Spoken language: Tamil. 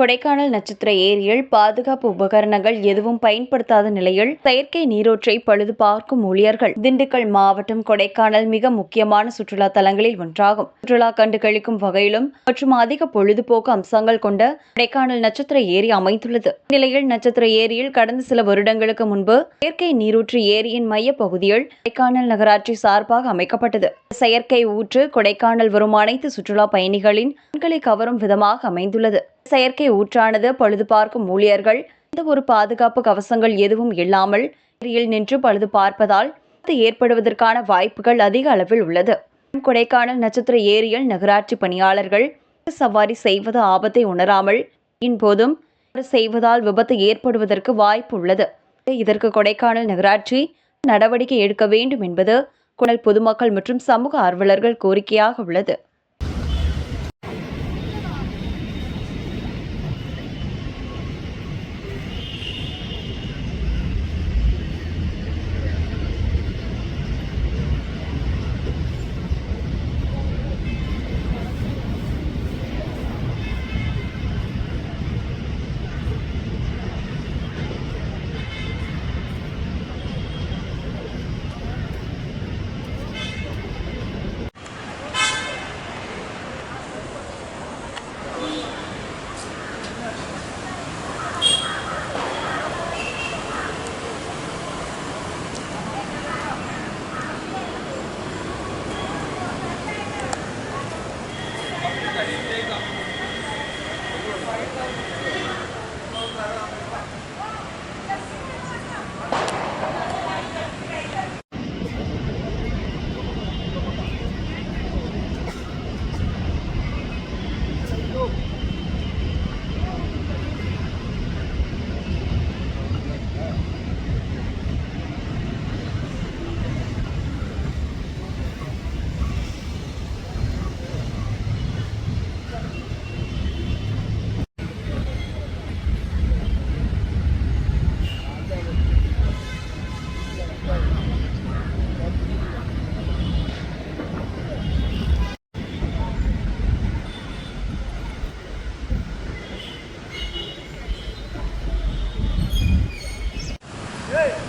கொடைக்கானல் நட்சத்திர ஏரியில் பாதுகாப்பு உபகரணங்கள் எதுவும் பயன்படுத்தாத நிலையில் செயற்கை நீரூற்றை பழுது பார்க்கும் ஊழியர்கள். திண்டுக்கல் மாவட்டம் கொடைக்கானல் மிக முக்கியமான சுற்றுலா தலங்களில் ஒன்றாகும். சுற்றுலா கண்டுகளிக்கும் வகையிலும் மற்றும் அதிக பொழுதுபோக்கு அம்சங்கள் கொண்ட கொடைக்கானல் நட்சத்திர ஏரி அமைந்துள்ளது. நிலையில் நட்சத்திர ஏரியில் கடந்த சில வருடங்களுக்கு முன்பு செயற்கை நீரூற்று ஏரியின் மைய பகுதியில் கொடைக்கானல் நகராட்சி சார்பாக அமைக்கப்பட்டது. செயற்கை ஊற்று கொடைக்கானல் வரும் அனைத்து சுற்றுலா பயணிகளின் கண்களை கவரும் விதமாக அமைந்துள்ளது. செயற்கை ஊற்றானது பழுது பார்க்கும் ஊழியர்கள் எந்த ஒரு பாதுகாப்பு கவசங்கள் எதுவும் இல்லாமல் ஏரியில் நின்று பழுது பார்ப்பதால் ஏற்படுவதற்கான வாய்ப்புகள் அதிக அளவில் உள்ளது. கொடைக்கானல் நட்சத்திர ஏரியில் நகராட்சி பணியாளர்கள் சவாரி செய்வது ஆபத்தை உணராமல் போதும் செய்வதால் விபத்து ஏற்படுவதற்கு வாய்ப்பு உள்ளது. இதற்கு கொடைக்கானல் நகராட்சி நடவடிக்கை எடுக்க வேண்டும் என்பது பொதுமக்கள் மற்றும் சமூக ஆர்வலர்கள் கோரிக்கையாக உள்ளது. Hey!